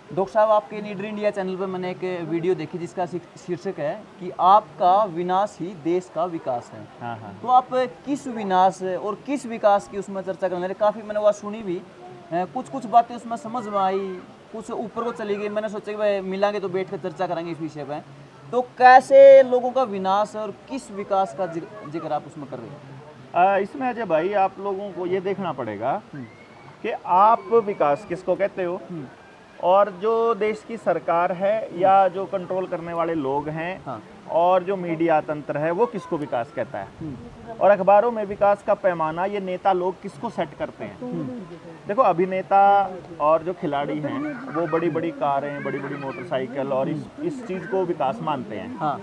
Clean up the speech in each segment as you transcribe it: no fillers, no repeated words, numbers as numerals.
Doctor साहब, आपके leader India channel पर मैंने एक वीडियो देखी जिसका शीर्षक है कि आपका विनाश ही देश का विकास है। हाँ हाँ। तो आप किस विनाश और किस विकास की उसमें चर्चा करने लगे? काफ़ी मैंने वह सुनी भी, कुछ कुछ बातें उसमें समझ में आई, कुछ ऊपर को चली गई। मैंने सोचा कि भाई मिलांगे तो बैठ कर चर्चा करेंगे इस विषय पर। तो कैसे लोगों का विनाश और किस विकास का जिक्र आप उसमें कर रहे हैं? इसमें अजय भाई आप लोगों को ये देखना पड़ेगा कि आप विकास किसको कहते हो, और जो देश की सरकार है या जो कंट्रोल करने वाले लोग हैं, हाँ। और जो मीडिया तंत्र है वो किसको विकास कहता है, और अखबारों में विकास का पैमाना ये नेता लोग किसको सेट करते हैं। देखो, अभिनेता और जो खिलाड़ी हैं वो बड़ी बड़ी कारें, बड़ी बड़ी मोटरसाइकिल और इस चीज़ को विकास मानते हैं। हाँ।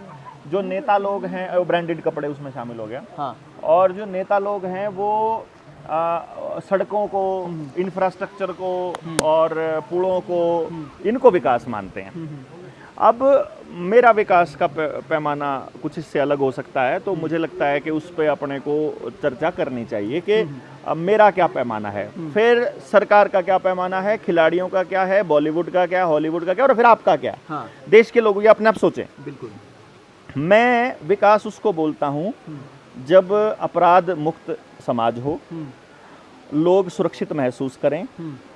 जो नेता लोग हैं, ब्रांडेड कपड़े उसमें शामिल हो गया। हाँ। और जो नेता लोग हैं वो सड़कों को, इंफ्रास्ट्रक्चर को और पुलों को, इनको विकास मानते हैं। अब मेरा विकास का पैमाना कुछ इससे अलग हो सकता है, तो मुझे लगता है कि उस पर अपने को चर्चा करनी चाहिए कि मेरा क्या पैमाना है, फिर सरकार का क्या पैमाना है, खिलाड़ियों का क्या है, बॉलीवुड का क्या, हॉलीवुड का क्या, और फिर आपका क्या। हाँ। देश के लोग ये अपने आप सोचें। बिल्कुल। मैं विकास उसको बोलता हूँ जब अपराध मुक्त समाज हो, लोग सुरक्षित महसूस करें,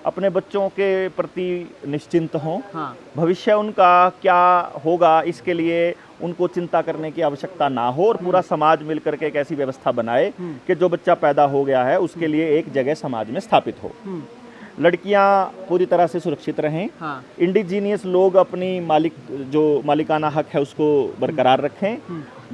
अपने बच्चों के प्रति निश्चिंत हों, हाँ। भविष्य उनका क्या होगा इसके लिए उनको चिंता करने की आवश्यकता ना हो, और पूरा समाज मिलकर के एक ऐसी व्यवस्था बनाए कि जो बच्चा पैदा हो गया है उसके लिए एक जगह समाज में स्थापित हो। लड़कियां पूरी तरह से सुरक्षित रहें। हाँ। इंडिजीनियस लोग अपनी जो मालिकाना हक है उसको बरकरार रखें,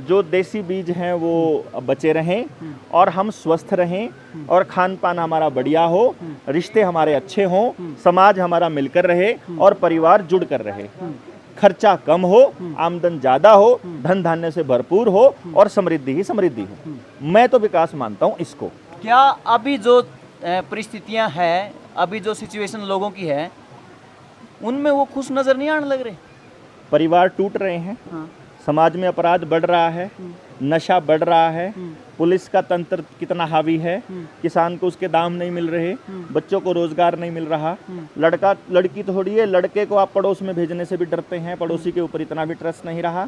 जो देसी बीज हैं वो बचे रहें, और हम स्वस्थ रहें, और खान पान हमारा बढ़िया हो, रिश्ते हमारे अच्छे हों, समाज हमारा मिलकर रहे और परिवार जुड़ कर रहे, खर्चा कम हो, आमदन ज़्यादा हो, धन धान्य से भरपूर हो, और समृद्धि ही समृद्धि हो। मैं तो विकास मानता हूँ इसको। क्या अभी जो परिस्थितियां हैं, अभी जो सिचुएशन लोगों की है, उनमें वो खुश नज़र नहीं आने लग रहे? परिवार टूट रहे हैं। हाँ। समाज में अपराध बढ़ रहा है, नशा बढ़ रहा है, पुलिस का तंत्र कितना हावी है, किसान को उसके दाम नहीं मिल रहे, बच्चों को रोजगार नहीं मिल रहा, लड़का लड़की थोड़ी है, लड़के को आप पड़ोस में भेजने से भी डरते हैं, पड़ोसी के ऊपर इतना भी ट्रस्ट नहीं रहा,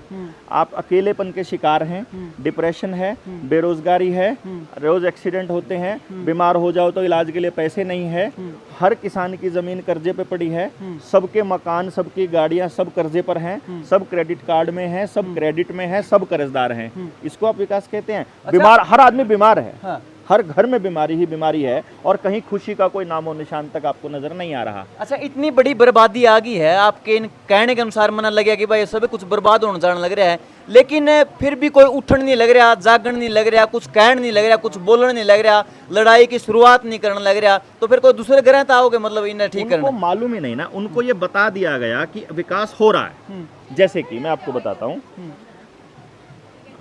आप अकेलेपन के शिकार हैं, डिप्रेशन है, बेरोजगारी है, रोज एक्सीडेंट होते हैं, बीमार हो जाओ तो इलाज के लिए पैसे नहीं है, हर किसान की जमीन कर्जे पे पड़ी है, सबके मकान, सबकी गाड़ियां, सब कर्जे पर हैं, सब क्रेडिट कार्ड में हैं, सब क्रेडिट में है, सब कर्जदार हैं। इसको आप विकास कहते हैं? बीमार, हर आदमी बीमार है। हाँ। हर घर में बीमारी ही बीमारी है, और कहीं खुशी का कोई नामो निशान तक आपको नजर नहीं आ रहा। अच्छा, इतनी बड़ी बर्बादी आ गई है, आपके कहने के अनुसार मन लग गया कि भाई सब कुछ बर्बाद होने जाने लग रहा है, लेकिन फिर भी कोई उठन नहीं लग रहा, जागण नहीं लग रहा, कुछ कहण नहीं लग रहा, कुछ बोलने नहीं लग रहा, लड़ाई की शुरुआत नहीं करने लग रहा, तो फिर कोई दूसरे ग्रह तो आओगे, मतलब इन्हें ठीक करना? उनको मालूम ही नहीं ना, उनको ये बता दिया गया कि विकास हो रहा है। जैसे कि मैं आपको बताता हूँ,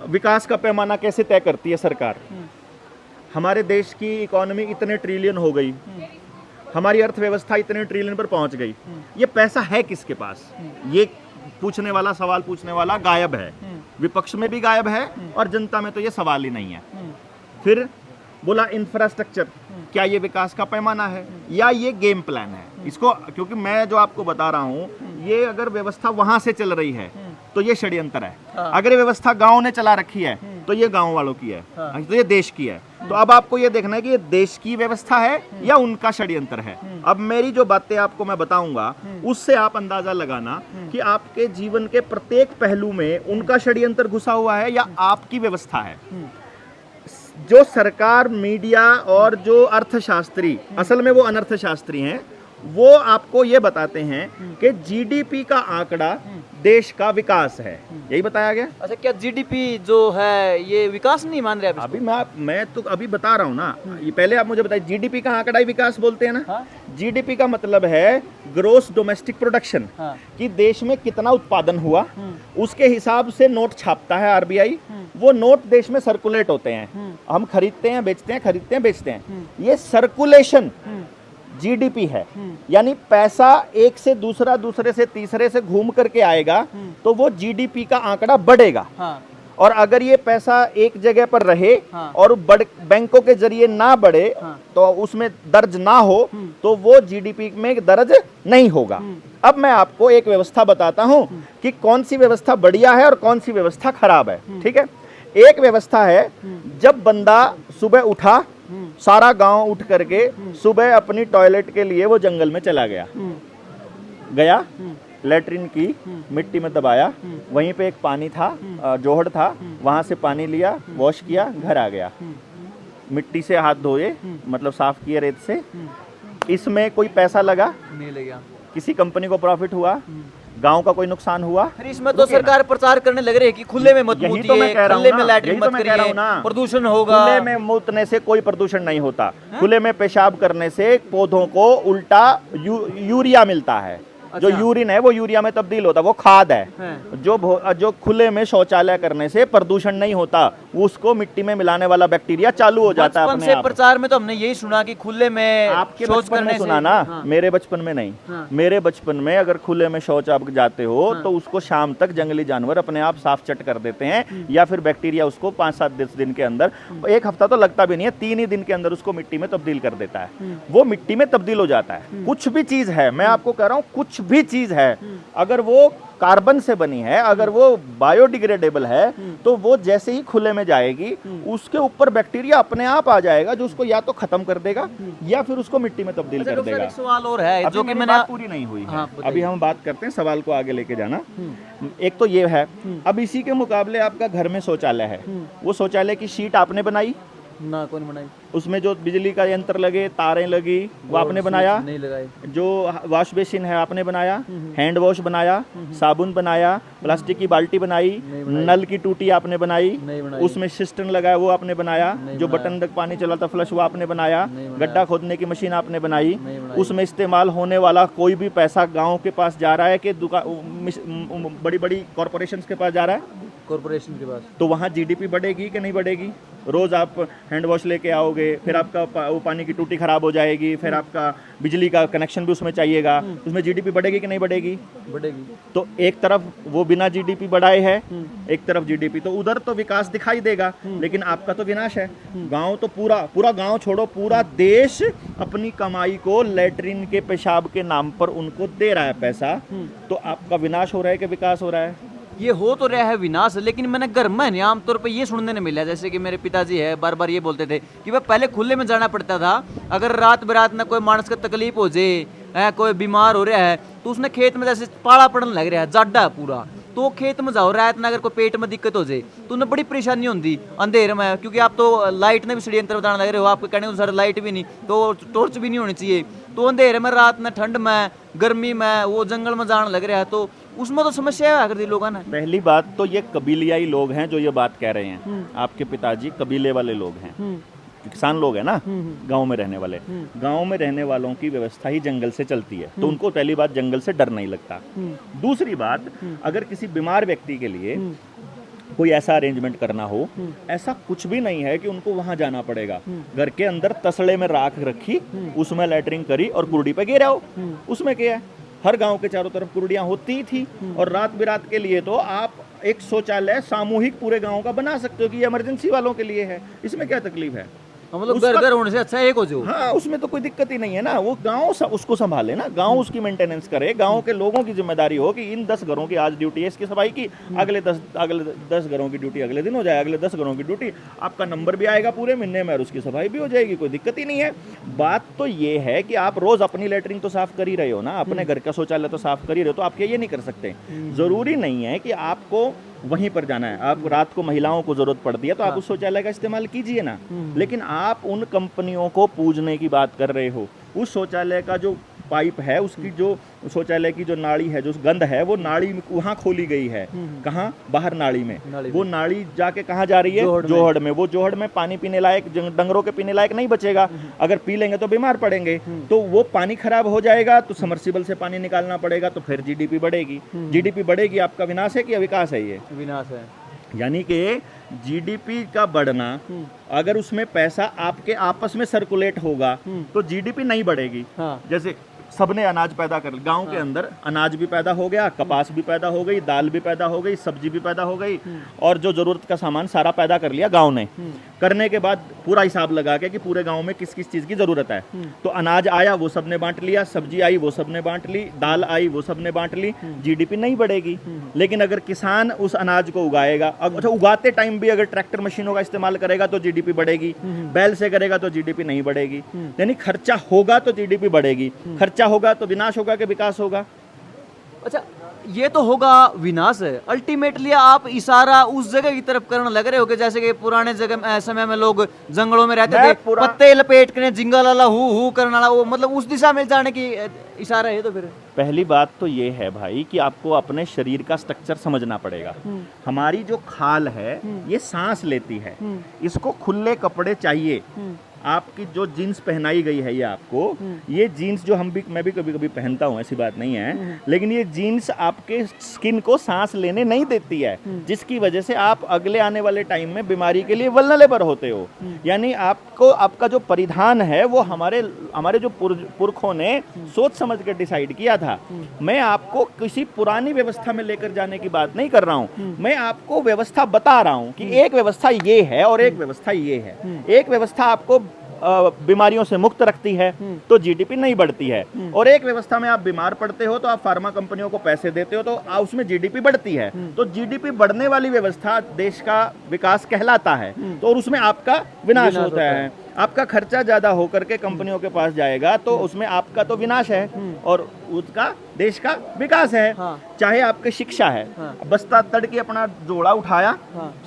विकास का पैमाना कैसे तय करती है सरकार। हमारे देश की इकोनॉमी इतने ट्रिलियन हो गई, हमारी अर्थव्यवस्था इतने ट्रिलियन पर पहुंच गई, ये पैसा है किसके पास? ये पूछने वाला, सवाल पूछने वाला गायब है, विपक्ष में भी गायब है, और जनता में तो ये सवाल ही नहीं है। फिर बोला इंफ्रास्ट्रक्चर, क्या ये विकास का पैमाना है या ये गेम प्लान है? इसको, क्योंकि मैं जो आपको बता रहा हूँ, ये अगर व्यवस्था वहां से चल रही है तो ये षड्यंत्र है। हाँ। अगर ये व्यवस्था गांव ने चला रखी है तो ये गांव वालों की है। हाँ। तो ये देश की है। तो अब आपको ये देखना है कि ये देश की व्यवस्था है या उनका षड्यंत्र है। अब मेरी जो बातें आपको मैं बताऊंगा उससे आप अंदाजा लगाना कि आपके जीवन के प्रत्येक पहलू में उनका षड्यंत्र घुसा हुआ है या आपकी व्यवस्था है। जो सरकार, मीडिया और जो अर्थशास्त्री, असल में वो अनर्थशास्त्री हैं, वो आपको ये बताते हैं कि जीडीपी का आंकड़ा देश का विकास है, यही बताया गया। अच्छा, क्या जीडीपी जो है ये विकास नहीं मान रहे? अभी मैं तो अभी बता रहा हूँ ना, ये पहले आप मुझे बताइए, जीडीपी का आंकड़ा ही विकास बोलते हैं ना। हाँ? जीडीपी का मतलब है ग्रोस डोमेस्टिक प्रोडक्शन। हाँ। कि देश में कितना उत्पादन हुआ, उसके हिसाब से नोट छापता है आरबीआई, वो नोट देश में सर्कुलेट होते हैं, हम खरीदते हैं, बेचते हैं, खरीदते हैं, बेचते हैं, ये सर्कुलेशन जीडीपी है। यानी पैसा एक से दूसरा, दूसरे से तीसरे से घूम करके आएगा तो वो जीडीपी का आंकड़ा बढ़ेगा। हाँ। और अगर ये पैसा एक जगह पर रहे हाँ। और बैंकों के जरिए ना बढ़े, हाँ। तो उसमें दर्ज ना हो, तो वो जीडीपी में दर्ज नहीं होगा। अब मैं आपको एक व्यवस्था बताता हूं कि कौन सी व्यवस्था बढ़िया है और कौन सी व्यवस्था खराब है। ठीक है, एक व्यवस्था है, जब बंदा सुबह उठा, सारा गांव उठ करके सुबह अपनी टॉयलेट के लिए वो जंगल में चला गया, लेटरिन की, मिट्टी में दबाया, वहीं पे एक पानी था, जोहड़ था, वहां से पानी लिया, वॉश किया, घर आ गया, मिट्टी से हाथ धोए, मतलब साफ किए रेत से। इसमें कोई पैसा लगा नहीं लगा, किसी कंपनी को प्रॉफिट हुआ, गांव का कोई नुकसान हुआ? फिर इसमें तो सरकार प्रचार करने लग रही है कि खुले में मत यही मूतिए, तो मैं कह रहा हूं खुले में ना, लैट्रिन यही तो मत मैं कह रहा करिए, हूं ना। प्रदूषण होगा। खुले में मूतने से कोई प्रदूषण नहीं होता। खुले में पेशाब करने से पौधों को उल्टा यूरिया मिलता है। जो अच्छा। यूरिन है वो यूरिया में तब्दील होता है, वो खाद है। जो खुले में शौचालय करने से प्रदूषण नहीं होता, उसको मिट्टी में मिलाने वाला बैक्टीरिया चालू हो जाता है बचपन अपने से आप। प्रचार में तो हमने यही सुना कि खुले में आपके शौच बचपन करने में से सुना ना, हाँ। मेरे बचपन में नहीं। हाँ। मेरे बचपन में अगर खुले में शौच आप जाते हो तो उसको शाम तक जंगली जानवर अपने आप साफ चट कर देते हैं, या फिर बैक्टीरिया उसको 5-7 दिन के अंदर, एक हफ्ता तो लगता भी नहीं है, 3 ही दिन के अंदर उसको मिट्टी में तब्दील कर देता है। वो मिट्टी में तब्दील हो जाता है। कुछ भी चीज है, मैं आपको कह रहा हूं, कुछ भी चीज है, अगर वो कार्बन से बनी है, अगर वो बायोडिग्रेडेबल है, तो वो जैसे ही खुले में जाएगी, उसके ऊपर बैक्टीरिया अपने आप आ जाएगा, जो उसको या तो खत्म कर देगा या फिर उसको मिट्टी में तब्दील अच्छा कर डॉक्टर देगा। एक सवाल और है अभी जो कि मेरी मैंने बात पूरी नहीं हुई है। हाँ, बताइए। अभी हम बात करते हैं, सवाल को आगे लेके जाना। एक तो ये है, अब इसी के मुकाबले आपका घर में शौचालय है, वो शौचालय की शीट आपने बनाई, ना कौन बनाई, उसमें जो बिजली का यंत्र लगे, तारें लगी, वो आपने बनाया, नहीं लगाई, जो वॉश बेसिन है आपने बनाया, हैंड वॉश बनाया, साबुन बनाया, प्लास्टिक की बाल्टी बनाई, नल की टूटी आपने बनाई, नहीं बनाई, उसमें सिस्टम लगाया वो आपने बनाया, जो बनाया। बटन तक पानी चलाता फ्लश वो आपने बनाया, नहीं बनाया। गड्ढा खोदने की मशीन आपने बनाई, नहीं बनाई। उसमें इस्तेमाल होने वाला कोई भी पैसा गांव के पास जा रहा है कि दुकान बड़ी बड़ी कॉरपोरेशन के पास जा रहा है, कॉर्पोरेशन के पास, तो वहाँ जीडीपी बढ़ेगी कि नहीं बढ़ेगी? रोज आप हैंड वॉश लेके आओगे, फिर आपका वो पानी की टूटी खराब हो जाएगी, फिर आपका बिजली का कनेक्शन भी उसमें चाहिएगा, उसमें जीडीपी बढ़ेगी कि नहीं बढ़ेगी? बढ़ेगी। तो एक तरफ वो बिना जीडीपी बढ़ाए है, एक तरफ जीडीपी, तो उधर तो विकास दिखाई देगा, लेकिन आपका तो विनाश है। गांव तो पूरा गांव छोड़ो, पूरा देश अपनी कमाई को लैट्रिन के पेशाब के नाम पर उनको दे रहा है पैसा, तो आपका विनाश हो रहा है कि विकास हो रहा है? ये हो तो रहा है विनाश, लेकिन मैंने घर में नहीं आमतौर पे ये सुनने ने मिला, जैसे कि मेरे पिताजी है बार बार ये बोलते थे कि वह पहले खुले में जाना पड़ता था, अगर रात बरात में कोई मानस का तकलीफ हो जाए, कोई बीमार हो रहा है, तो उसने खेत में जैसे पाला पड़ने लग रहा है, जाडा है पूरा, तो खेत में जाओ रात में, अगर कोई पेट में दिक्कत हो जाए तो उन्हें बड़ी परेशानी होती अंधेरे में, क्योंकि आप तो लाइट ने भी षड्यंत्र बताने लग रहे हो, आपके कहने अनुसार लाइट भी नहीं, तो टॉर्च भी नहीं होनी चाहिए, तो अंधेरे में, रात में, ठंड में, गर्मी में, वो जंगल में जाने लग रहा है, तो उसमें तो समस्या है अगर दी लोगों ने। पहली बात तो ये कबीलियाई लोग हैं जो ये बात कह रहे हैं, आपके पिताजी कबीले वाले लोग हैं, किसान लोग हैं ना, गांव में रहने वाले, गांव में रहने वालों की व्यवस्था ही जंगल से चलती है, तो उनको पहली बात जंगल से डर नहीं लगता। दूसरी बात, अगर किसी बीमार व्यक्ति के लिए कोई ऐसा अरेंजमेंट करना हो, ऐसा कुछ भी नहीं है कि उनको वहां जाना पड़ेगा, घर के अंदर तसले में राख रखी, उसमें लैटरिंग करी और कुर्डी पे गिरा हो, उसमें क्या है? हर गांव के चारों तरफ कुर्डियां होती थी, और रात बिरात के लिए तो आप एक शौचालय सामूहिक पूरे गांव का बना सकते हो कि ये इमरजेंसी वालों के लिए है, इसमें क्या तकलीफ है? मतलब घर घर होने से अच्छा एक हो जो। हाँ, उसमें तो कोई दिक्कत ही नहीं है ना, वो गांव उसको संभाले ना, गांव उसकी मेंटेनेंस करे, गांव के लोगों की जिम्मेदारी हो कि इन 10 घरों की आज ड्यूटी है इसकी सफाई की, अगले 10 घरों की ड्यूटी अगले दिन हो जाए, अगले 10 घरों की ड्यूटी, आपका नंबर भी आएगा पूरे महीने में और उसकी सफाई भी हो जाएगी, कोई दिक्कत ही नहीं है। बात तो ये है कि आप रोज अपनी लेटरिन तो साफ कर ही रहे हो ना, अपने घर का शौचालय तो साफ कर ही रहे हो, तो आप ये नहीं कर सकते? जरूरी नहीं है कि आपको वहीं पर जाना है, आप रात को महिलाओं को जरूरत पड़ती है तो आप उस शौचालय का इस्तेमाल कीजिए ना, लेकिन आप उन कंपनियों को पूजने की बात कर रहे हो। उस शौचालय का जो पाइप है, उसकी जो शौचालय की जो नाली है, जो गंद है, वो नाली वहाँ खोली गई है, कहाँ? बाहर नाली में, वो नाली जाके कहाँ जा रही है? जोहड़ में। वो जोहड़ में पानी पीने लायक, डंगरों के पीने लायक नहीं बचेगा, अगर पी लेंगे तो बीमार पड़ेंगे, तो वो पानी खराब हो जाएगा, तो समर्सिबल से पानी निकालना पड़ेगा, तो फिर जीडीपी बढ़ेगी। जीडीपी बढ़ेगी, आपका विनाश है कि विकास है? ये विनाश है। यानी कि जीडीपी का बढ़ना, अगर उसमें पैसा आपके आपस में सर्कुलेट होगा तो जीडीपी नहीं बढ़ेगी। हाँ। जैसे सबने अनाज पैदा कर लिया गांव के अंदर, अनाज भी पैदा हो गया, कपास भी पैदा हो गई, दाल भी पैदा हो गई, सब्जी भी पैदा हो गई, और जो जरूरत का सामान सारा पैदा कर लिया गांव ने। करने के बाद पूरा हिसाब लगा के कि पूरे गांव में किस किस चीज की जरूरत है, तो अनाज आया वो सबने बांट लिया, सब्जी आई वो सबने बांट ली, दाल आई वो सबने बांट ली, जीडीपी नहीं बढ़ेगी। लेकिन अगर किसान उस अनाज को उगाएगा, अच्छा उगाते टाइम भी अगर ट्रैक्टर मशीनों का इस्तेमाल करेगा तो जीडीपी बढ़ेगी, बैल से करेगा तो जीडीपी नहीं बढ़ेगी। यानी खर्चा होगा तो जीडीपी बढ़ेगी, खर्चा होगा तो विनाश होगा कि विकास होगा। अच्छा, ये तो होगा विनाश है। अल्टीमेटली आप इशारा उस जगह की तरफ करने लग रहे हो कि जैसे कि पुराने जगह समय में लोग जंगलों में रहते थे, पत्ते लपेट के जिंगल वाला हु करने वाला, वो मतलब उस दिशा में जाने की इशारा है। तो फिर पहली बात तो ये है भाई कि आपको अपने शरीर का स्ट्रक्चर समझना पड़ेगा। हमारी जो खाल है ये सांस लेती है, इसको खुले कपड़े चाहिए। आपकी जो जीन्स पहनाई गई है ये आपको, ये जीन्स जो मैं भी कभी कभी पहनता हूँ, ऐसी बात नहीं है, लेकिन ये जीन्स आपके स्किन को सांस लेने नहीं देती है, जिसकी वजह से आप अगले आने वाले टाइम में बीमारी के लिए वल्नरेबल होते हो। यानी आपको आपका जो परिधान है वो हमारे जो पुरखों ने सोच समझ कर डिसाइड किया था। मैं आपको किसी पुरानी व्यवस्था में लेकर जाने की बात नहीं कर रहा हूँ, मैं आपको व्यवस्था बता रहा हूँ कि एक व्यवस्था ये है और एक व्यवस्था ये है। एक व्यवस्था आपको बीमारियों से मुक्त रखती है तो जीडीपी नहीं बढ़ती है, और एक व्यवस्था में आप बीमार पड़ते हो तो आप फार्मा कंपनियों को पैसे देते हो तो उसमें जीडीपी बढ़ती है। तो जीडीपी बढ़ने वाली व्यवस्था देश का विकास कहलाता है, तो और उसमें आपका विनाश होता है। आपका खर्चा ज्यादा होकर के कंपनियों के पास जाएगा तो उसमें आपका तो विनाश है और उसका देश का विकास है। चाहे आपकी शिक्षा है, बस्ता तड़के अपना जोड़ा उठाया,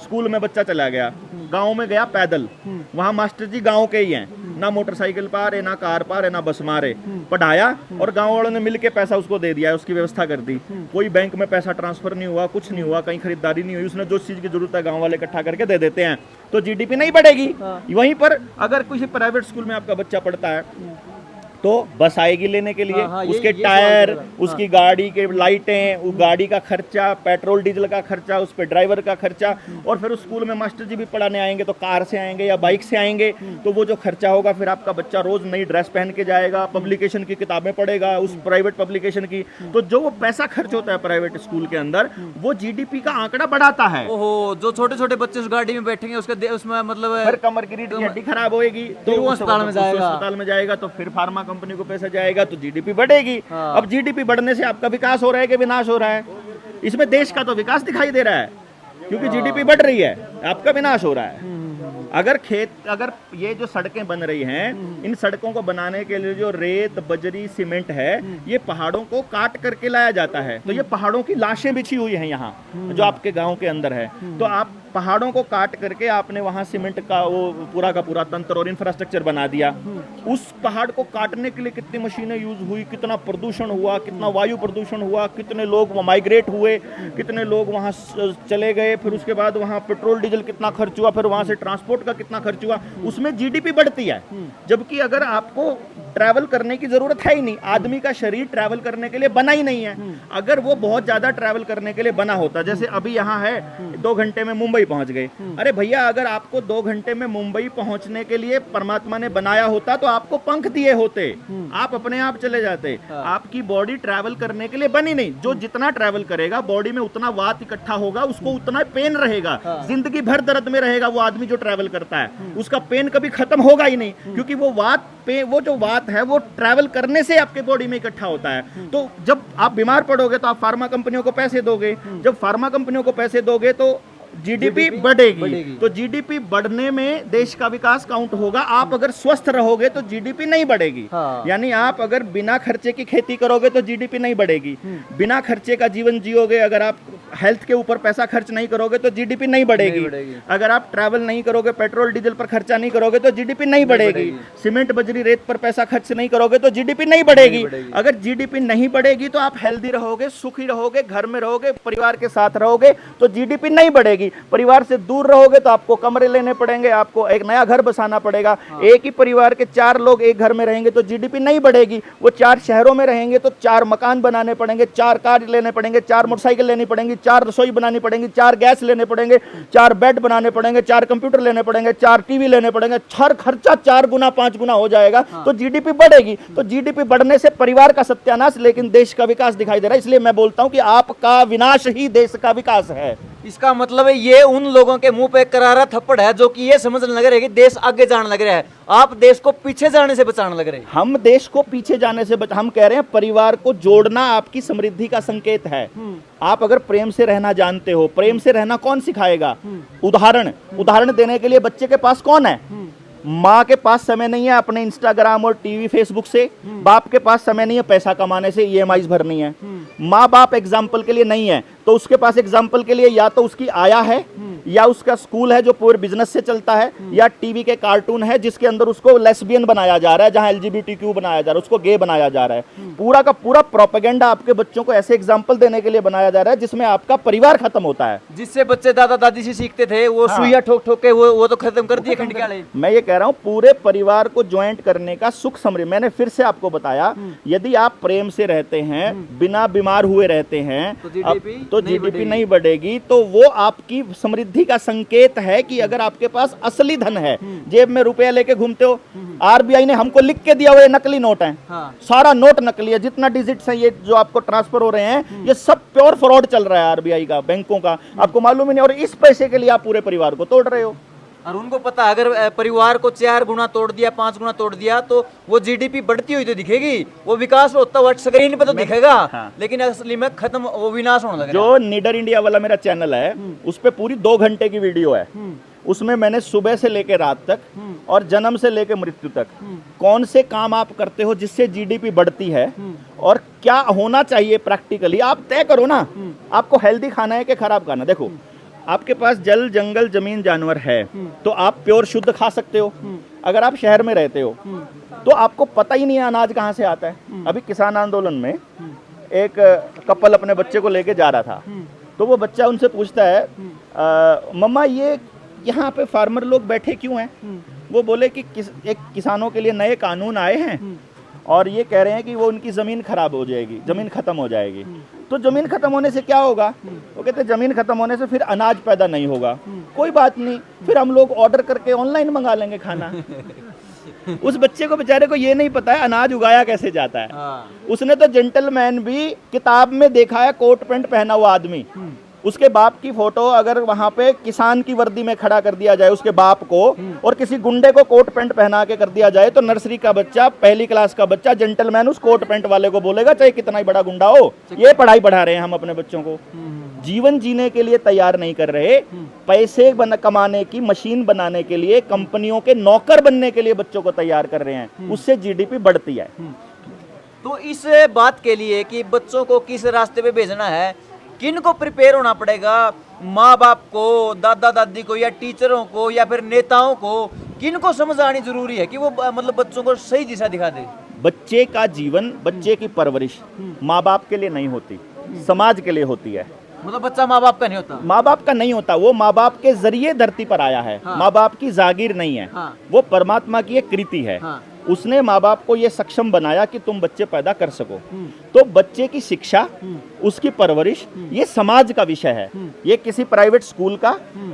स्कूल में बच्चा चला गया, गांव में गया पैदल, वहां मास्टर जी गांव के ही हैं, ना मोटरसाइकिल पार है, ना कार पार है, ना बस मारे, पढ़ाया और गांव वालों ने मिलके पैसा उसको दे दिया, उसकी व्यवस्था कर दी। कोई बैंक में पैसा ट्रांसफर नहीं हुआ, कुछ नहीं हुआ, कहीं खरीदारी नहीं हुई, उसने जो चीज की जरूरत है गांव वाले इकट्ठा करके दे देते हैं, तो जीडीपी नहीं बढ़ेगी। वहीं पर अगर किसी प्राइवेट स्कूल में आपका बच्चा पढ़ता है तो बस आएगी लेने के लिए, उसके टायर, उसकी गाड़ी के लाइटें, उस गाड़ी का खर्चा, पेट्रोल डीजल का खर्चा, उस पर ड्राइवर का खर्चा, और फिर उस स्कूल में मास्टर जी भी पढ़ाने आएंगे तो कार से आएंगे या बाइक से आएंगे, तो वो जो खर्चा होगा, फिर आपका बच्चा रोज नई ड्रेस पहन के जाएगा, पब्लिकेशन की किताबें पढ़ेगा, उस प्राइवेट पब्लिकेशन की, तो जो वो पैसा खर्च होता है प्राइवेट स्कूल के अंदर, वो जीडीपी का आंकड़ा बढ़ाता है। ओहो, जो छोटे छोटे बच्चे उस गाड़ी में बैठेंगे उसमें मतलब फिर कमर की रीढ़ की हड्डी खराब होएगी तो वो अस्पताल में जाएगा, तो फिर फार्मा कंपनी को पैसा जाएगा तो जीडीपी बढ़ेगी। अब जीडीपी बढ़ने से आपका विकास हो रहा है कि विनाश हो रहा है? इसमें देश का तो विकास दिखाई दे रहा है, क्योंकि जीडीपी बढ़ रही है, आपका विनाश हो रहा है। अगर ये जो सड़कें बन रही हैं, इन सड़कों को बनाने के लिए जो रेत, बजरी, सीमेंट है, ये पहाड़ों को काट करके लाया जाता है, तो ये पहाड़ों की लाशें बिछी हुई हैं यहाँ जो आपके गांव के अंदर है, तो आप पहाड़ों को काट करके आपने वहां सीमेंट का वो पूरा का पूरा तंत्र और इंफ्रास्ट्रक्चर बना दिया। उस पहाड़ को काटने के लिए कितनी मशीनें यूज हुई, कितना प्रदूषण हुआ, कितना वायु प्रदूषण हुआ, कितने लोग माइग्रेट हुए, कितने लोग वहां चले गए, फिर उसके बाद वहां पेट्रोल डीजल कितना खर्च हुआ, फिर वहां से ट्रांसपोर्ट का कितना खर्च हुआ, उसमें जीडीपी बढ़ती है। जबकि अगर आपको ट्रैवल करने की जरूरत है ही नहीं, आदमी का शरीर ट्रैवल करने के लिए बना ही नहीं है। अगर वो बहुत ज्यादा ट्रैवल करने के लिए बना होता, जैसे अभी यहाँ है 2 घंटे में मुंबई पहुंच गए, अरे भैया अगर आपको 2 घंटे में मुंबई पहुंचने के लिए परमात्मा ने बनाया होता तो आपको पंख दिए होते, आप अपने आप चले जाते। आपकी बॉडी ट्रैवल करने के लिए बनी नहीं। जो जितना ट्रैवल करेगा बॉडी में उतना वात इकट्ठा होगा, उसको उतना पेन रहेगा, जिंदगी भर दर्द में रहेगा वो आदमी जो ट्रैवल करता है, उसका पेन कभी खत्म होगा ही नहीं, क्योंकि वो वो जो वात है वो ट्रैवल करने से आपके बॉडी में इकट्ठा होता है। तो जब आप बीमार पड़ोगे तो आप फार्मा कंपनियों को पैसे दोगे, जब फार्मा कंपनियों को पैसे दोगे तो जीडीपी बढ़ेगी। तो जीडीपी बढ़ने में देश का विकास काउंट होगा। आप अगर स्वस्थ रहोगे तो जीडीपी नहीं बढ़ेगी। यानी आप अगर बिना खर्चे की खेती करोगे तो जीडीपी नहीं बढ़ेगी, बिना खर्चे का जीवन जियोगे, अगर आप हेल्थ के ऊपर पैसा खर्च नहीं करोगे तो जीडीपी नहीं बढ़ेगी, अगर आप ट्रैवल नहीं करोगे, पेट्रोल डीजल पर खर्चा नहीं करोगे तो जीडीपी नहीं बढ़ेगी, सीमेंट बजरी रेत पर पैसा खर्च नहीं करोगे तो जीडीपी नहीं बढ़ेगी। अगर जीडीपी नहीं बढ़ेगी तो आप हेल्दी रहोगे, सुखी रहोगे, घर में रहोगे, परिवार के साथ रहोगे तो जीडीपी नहीं बढ़ेगी। बढ़ेगी। परिवार से दूर रहोगे तो आपको कमरे लेने पड़ेंगे, आपको एक नया घर बसाना पड़ेगा। एक ही परिवार के 4 लोग एक घर में रहेंगे तो जीडीपी नहीं बढ़ेगी। वो 4 शहरों में रहेंगे तो 4 मकान बनाने पड़ेंगे, 4 कार लेने पड़ेंगे, 4 मोटरसाइकिल लेनी पड़ेंगी, 4 रसोई बनानी पड़ेंगी, 4 गैस लेने पड़ेंगे, 4 बेड बनाने पड़ेंगे, 4 कंप्यूटर लेने पड़ेंगे, 4 टीवी लेने पड़ेंगे। हर खर्चा 4 गुना 5 गुना हो जाएगा तो जीडीपी बढ़ेगी। तो जीडीपी बढ़ने से परिवार का सत्यानाश, लेकिन देश का विकास दिखाई दे रहा है। इसलिए मैं बोलता हूं कि आपका विनाश ही देश का विकास है। इसका मतलब है ये उन लोगों के मुंह पे करारा थप्पड़ है जो कि ये समझने लग रहे हैं कि देश आगे जाने लग रहा है। आप देश को पीछे जाने से बचाने लग रहे हैं। हम देश को पीछे जाने से हम कह रहे हैं परिवार को जोड़ना आपकी समृद्धि का संकेत है। आप अगर प्रेम से रहना जानते हो, प्रेम से रहना कौन सिखाएगा? उदाहरण देने के लिए बच्चे के पास कौन है? माँ के पास समय नहीं है अपने इंस्टाग्राम और टीवी फेसबुक से, बाप के पास समय नहीं है पैसा कमाने से, ईएमआईज भरनी है। माँ बाप एग्जाम्पल के लिए नहीं है तो उसके पास एग्जाम्पल के लिए या तो उसकी आया है, या उसका स्कूल है जो पूरे बिजनेस से चलता है, या टीवी के कार्टून है जिसके अंदर उसको लेस्बियन बनाया जा रहा है, जहां एलजीबीटीक्यू बनाया जा रहा है, उसको गे बनाया जा रहा है। पूरा का पूरा प्रोपेगेंडा आपके बच्चों को ऐसे एग्जाम्पल देने के लिए बनाया जा रहा है जिसमें आपका परिवार खत्म होता है। जिससे बच्चे दादा दादी से सीखते थे वो सुइया ठोक ठोक के वो तो खत्म कर दिए खंड के। मैं ये कह रहा हूँ पूरे परिवार को ज्वाइंट करने का सुख समृद्धि, मैंने फिर से आपको बताया, यदि आप प्रेम से रहते हैं, बिना बीमार हुए रहते हैं तो जीडीपी नहीं बढ़ेगी। तो वो आपकी समृद्धि का संकेत है कि अगर आपके पास असली धन है, जेब में रुपया लेके घूमते हो, आरबीआई ने हमको लिख के दिया हुआ ये नकली नोट है। सारा नोट नकली है, जितना डिजिट्स है ये जो आपको ट्रांसफर हो रहे हैं ये सब प्योर फ्रॉड चल रहा है आरबीआई का, बैंकों का, आपको मालूम ही नहीं। और इस पैसे के लिए आप पूरे परिवार को तोड़ रहे हो। और उनको पता अगर परिवार को 4 गुना तोड़ दिया, 5 गुना तोड़ दिया तो वो जीडीपी बढ़ती हुई तो दिखेगी, वो विकास होता हुआ स्क्रीन पे तो दिखेगा। लेकिन असली में खत्म, वो विनाश होने लगा। जो निडर इंडिया वाला मेरा चैनल है उस पे पूरी 2 घंटे की वीडियो है। उसमें मैंने सुबह से लेकर रात तक और जन्म से लेकर मृत्यु तक कौन से काम आप करते हो जिससे जीडीपी बढ़ती है और क्या होना चाहिए प्रैक्टिकली, आप तय करो ना। आपको हेल्दी खाना है कि खराब खाना? देखो, आपके पास जल जंगल जमीन जानवर है तो आप प्योर शुद्ध खा सकते हो। अगर आप शहर में रहते हो तो आपको पता ही नहीं है अनाज कहाँ से आता है। अभी किसान आंदोलन में एक कपल अपने बच्चे को लेके जा रहा था, तो वो बच्चा उनसे पूछता है, मम्मा ये यहाँ पे फार्मर लोग बैठे क्यों हैं? वो बोले कि एक किसानों के लिए नए कानून आए हैं और ये कह रहे हैं कि वो उनकी ज़मीन खराब हो जाएगी, ज़मीन ख़त्म हो जाएगी। तो ज़मीन ख़त्म होने से क्या होगा? वो कहते हैं ज़मीन ख़त्म होने से फिर अनाज पैदा नहीं होगा। कोई बात नहीं, फिर हम लोग ऑर्डर करके ऑनलाइन मंगा लेंगे खाना। उस बच्चे को बेचारे को ये नहीं पता है अनाज उगाया कैसे जाता है। उसने तो जेंटलमैन भी किताब में देखा है, कोट पैंट पहना हुआ आदमी, उसके बाप की फोटो अगर वहां पे किसान की वर्दी में खड़ा कर दिया जाए उसके बाप को, और किसी गुंडे को कोट पैंट पहना के कर दिया जाए, तो नर्सरी का बच्चा, पहली क्लास का बच्चा जेंटलमैन उस कोट पैंट वाले को बोलेगा, चाहे कितना ही बड़ा गुंडा हो। ये पढ़ाई पढ़ा रहे हैं हम अपने बच्चों को, जीवन जीने के लिए तैयार नहीं कर रहे। पैसे कमाने की मशीन बनाने के लिए, कंपनियों के नौकर बनने के लिए बच्चों को तैयार कर रहे हैं। उससे जीडीपी बढ़ती है। तो इस बात के लिए कि बच्चों को किस रास्ते पे भेजना है, किन को प्रिपेयर होना पड़ेगा? माँ बाप को, दादा दादी को, या टीचरों को, या फिर नेताओं को? किन को समझ आनी जरूरी है कि वो मतलब बच्चों को सही दिशा दिखा दे? बच्चे का जीवन, बच्चे की परवरिश माँ बाप के लिए नहीं होती, समाज के लिए होती है। मतलब बच्चा माँ बाप का नहीं होता? माँ बाप का नहीं होता, वो माँ बाप के जरिए धरती पर आया है। माँ बाप की जागीर नहीं है, वो परमात्मा की एक कृति है। उसने माँ बाप को ये सक्षम बनाया कि तुम बच्चे पैदा कर सको। तो बच्चे की शिक्षा, उसकी परवरिश, ये समाज का विषय है। ये किसी प्राइवेट स्कूल का,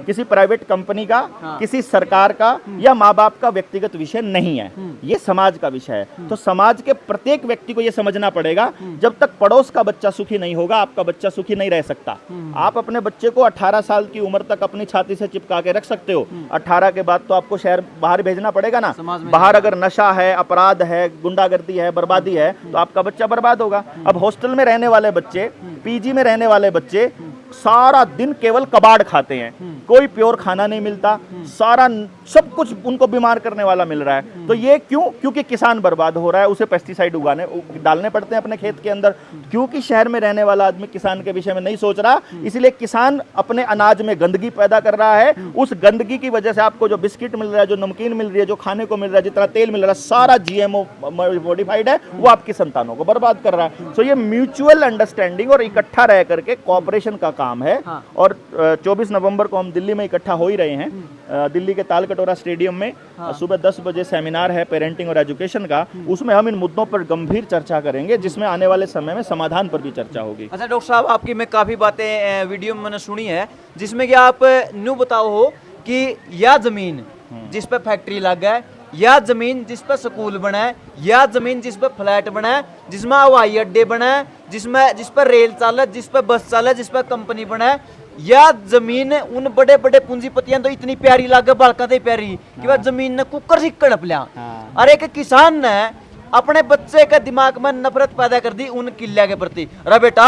किसी प्राइवेट कंपनी का, किसी सरकार का या माँ बाप का व्यक्तिगत विषय नहीं है। ये समाज का विषय है। तो समाज के प्रत्येक व्यक्ति को ये समझना पड़ेगा, जब तक पड़ोस का बच्चा सुखी नहीं होगा, आपका बच्चा सुखी नहीं रह सकता। आप अपने बच्चे को 18 साल की उम्र तक अपनी छाती से चिपका के रख सकते हो, 18 के बाद तो आपको शहर बाहर भेजना पड़ेगा ना। बाहर अगर नशा है, अपराध है, गुंडागर्दी है, बर्बादी है, तो आपका बच्चा बर्बाद होगा। अब हॉस्टल में रहने वाले बच्चे, पीजी में रहने वाले बच्चे सारा दिन केवल कबाड़ खाते हैं, कोई प्योर खाना नहीं मिलता, सारा सब कुछ उनको बीमार करने वाला मिल रहा है। तो ये क्यों? क्योंकि किसान बर्बाद हो रहा है, उसे पेस्टिसाइड डालने पड़ते हैं अपने खेत के अंदर, क्योंकि शहर में रहने वाला आदमी किसान के विषय में नहीं सोच रहा, इसलिए किसान अपने अनाज में गंदगी पैदा कर रहा है। उस गंदगी की वजह से आपको जो बिस्किट मिल रहा है, जो नमकीन मिल रही है, जो खाने को मिल रहा है, जितना तेल मिल रहा है, सारा जीएमओ मॉडिफाइड है, वो आपकी संतानों को बर्बाद कर रहा है। सो ये म्यूचुअल अंडरस्टैंडिंग और इकट्ठा रह करके कॉपरेशन का काम है। हाँ। और 24 नवंबर को हम दिल्ली में इकट्ठा हो ही रहे हैं, दिल्ली के तालकटोरा स्टेडियम में। सुबह 10 बजे सेमिनार है पेरेंटिंग और एजुकेशन का, उसमें हम इन मुद्दों पर गंभीर चर्चा करेंगे, जिसमें आने वाले समय में समाधान पर भी चर्चा होगी। अच्छा डॉक्टर साहब, आपकी मैं काफ़ी बातें वीडियो में मैंने सुनी है, जिसमें कि आप न्यू बताओ हो कि या ज़मीन जिस पे फैक्ट्री लग है, या ज़मीन जिस पर स्कूल बना है, या ज़मीन जिस पर फ्लैट बना है, जिसमें हवाई अड्डे बना है, जिस पर रेल चाल, जिस पर बस चाल, जिस पर कंपनी बना है, या जमीन उन बड़े बड़े पूंजीपतियां तो इतनी प्यारी लागे बालका ते प्यारी कि वह जमीन ने कुकर से कड़प लिया। और एक किसान ने अपने बच्चे के दिमाग में नफरत पैदा कर दी उन किले के प्रति। अरे बेटा,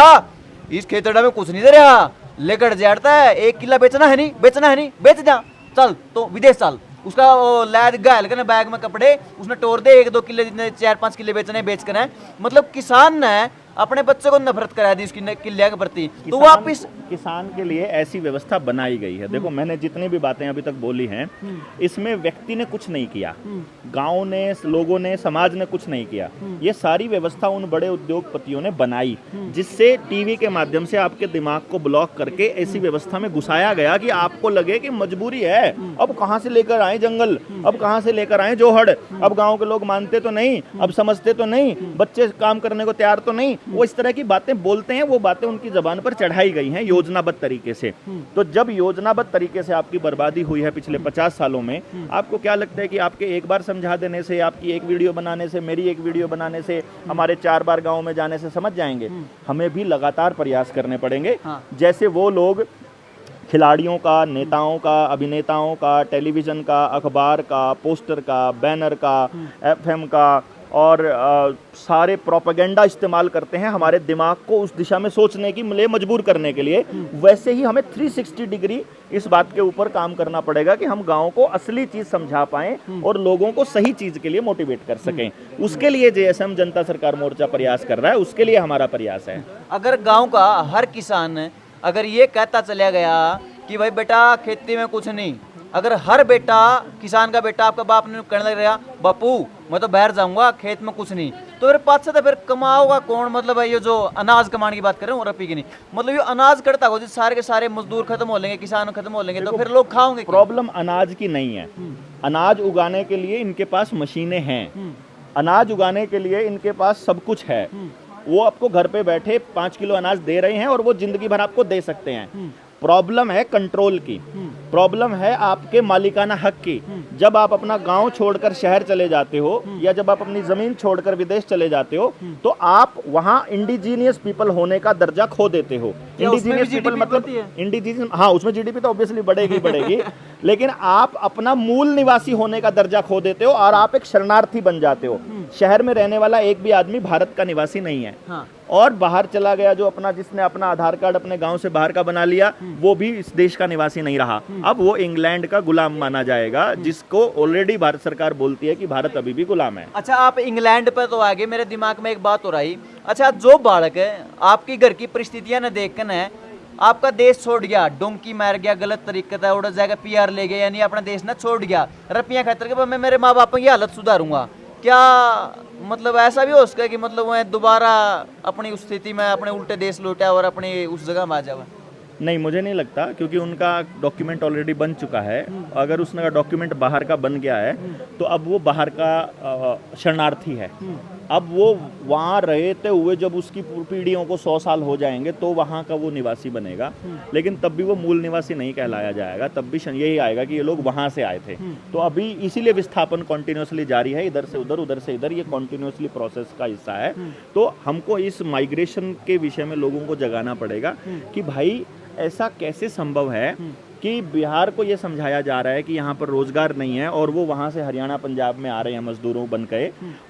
इस खेतड़ा में कुछ नहीं दे रहा, लेकर जाता है, 1 किला बेचना है नहीं, बेच जा, चल तो विदेश चल, उसका लैद घायल करने बैग में कपड़े, उसने टोर दे 1-2 किले, जितने 4-5 किले बेचने बेच कर है। मतलब किसान ने अपने बच्चे को नफरत करा दी उसकी किले के प्रति। तो वापिस किसान के लिए ऐसी व्यवस्था बनाई गई है। देखो, मैंने जितनी भी बातें अभी तक बोली हैं, इसमें व्यक्ति ने कुछ नहीं किया, गांव ने, लोगों ने, समाज ने कुछ नहीं किया। ये सारी व्यवस्था उन बड़े उद्योगपतियों ने बनाई, जिससे टीवी के माध्यम से आपके दिमाग को ब्लॉक करके ऐसी व्यवस्था में घुसाया गया कि आपको लगे कि मजबूरी है, अब कहां से लेकर आए जंगल, अब कहां से लेकर आए जोहड़, अब गांव के लोग मानते तो नहीं, अब समझते तो नहीं, बच्चे काम करने को तैयार तो नहीं। वो इस तरह की बातें बोलते हैं, वो बातें उनकी जबान पर चढ़ाई गई हैं योजनाबद्ध तरीके से। तो जब योजनाबद्ध तरीके से आपकी बर्बादी हुई है पिछले 50 सालों में, आपको क्या लगता है कि आपके एक बार समझा देने से, आपकी एक वीडियो बनाने से, मेरी एक वीडियो बनाने से, हमारे 4 बार गांव में जाने से समझ जाएंगे? हमें भी लगातार प्रयास करने पड़ेंगे। जैसे वो लोग खिलाड़ियों का, नेताओं का, अभिनेताओं का, टेलीविजन का, अखबार का, पोस्टर का, बैनर का, FM का और सारे प्रोपेगेंडा इस्तेमाल करते हैं हमारे दिमाग को उस दिशा में सोचने के लिए मजबूर करने के लिए, वैसे ही हमें 360 डिग्री इस बात के ऊपर काम करना पड़ेगा कि हम गांव को असली चीज समझा पाएं और लोगों को सही चीज के लिए मोटिवेट कर सकें। उसके लिए JSM जनता सरकार मोर्चा प्रयास कर रहा है, उसके लिए हमारा प्रयास है। अगर गाँव का हर किसान अगर ये कहता चला गया कि भाई बेटा खेती में कुछ नहीं, अगर हर बेटा, किसान का बेटा आपका बाप ने कहने लग रहा, बापू मैं तो बाहर जाऊंगा, खेत में कुछ नहीं, तो फिर पास से तो फिर कमाओगा कौन? मतलब ये जो अनाज कमाने की बात कर रहे हैं रपी की नहीं, मतलब ये अनाज कटता हो, सारे के सारे मजदूर खत्म हो लेंगे, किसान खत्म हो लेंगे, तो फिर लोग खाओगे। प्रॉब्लम अनाज की नहीं है, अनाज उगाने के लिए इनके पास मशीनें हैं, अनाज उगाने के लिए इनके पास सब कुछ है। वो आपको घर पे बैठे 5 किलो अनाज दे रहे हैं और वो जिंदगी भर आपको दे सकते हैं। प्रॉब्लम है कंट्रोल की, प्रॉब्लम है आपके मालिकाना हक की। जब आप अपना गांव छोड़कर शहर चले जाते हो या जब आप अपनी जमीन छोड़कर विदेश चले जाते हो, तो आप वहां इंडिजीनियस पीपल होने का दर्जा खो देते हो। इंडिजीनियस पीपल मतलब इंडिजीनियस, हाँ, उसमें जीडीपी तो ऑब्वियसली बढ़ेगी लेकिन आप अपना मूल निवासी होने का दर्जा खो देते हो और आप एक शरणार्थी बन जाते हो। शहर में रहने वाला एक भी आदमी भारत का निवासी नहीं है। और बाहर चला गया जो जिसने अपना आधार कार्ड अपने गांव से बाहर का बना लिया, वो भी इस देश का निवासी नहीं रहा। अब वो इंग्लैंड का गुलाम माना जाएगा, जिसको ऑलरेडी भारत सरकार बोलती है कि भारत अभी भी गुलाम है। अच्छा, आप इंग्लैंड पर तो आगे, मेरे दिमाग में एक बात हो रही। अच्छा, जो बालक है आपकी घर की परिस्थितियां न देखकर है आपका देश छोड़ गया, डोंकी मार गया, गलत तरीके से उड़ जाएगा, PR ले गया, यानी अपना देश ना छोड़ गया रपियां खातर के, मैं मेरे माँ बाप की हालत सुधारूंगा, क्या मतलब ऐसा भी हो सकता है कि मतलब मैं दोबारा अपनी उस स्थिति में अपने उल्टे देश लौटा और अपनी उस जगह में आ जावा? नहीं, मुझे नहीं लगता, क्योंकि उनका डॉक्यूमेंट ऑलरेडी बन चुका है। अगर उसका डॉक्यूमेंट बाहर का बन गया है तो अब वो बाहर का शरणार्थी है। अब वो वहाँ रहते हुए जब उसकी पीढ़ियों को 100 साल हो जाएंगे तो वहाँ का वो निवासी बनेगा, लेकिन तब भी वो मूल निवासी नहीं कहलाया जाएगा। तब भी यही आएगा कि ये लोग वहाँ से आए थे। तो अभी इसीलिए विस्थापन कॉन्टिन्यूसली जारी है, इधर से उधर, उधर से इधर, ये कॉन्टिन्यूसली प्रोसेस का हिस्सा है। तो हमको इस माइग्रेशन के विषय में लोगों को जगाना पड़ेगा कि भाई ऐसा कैसे संभव है कि बिहार को ये समझाया जा रहा है कि यहाँ पर रोजगार नहीं है और वो वहाँ से हरियाणा पंजाब में आ रहे हैं मजदूरों बन के,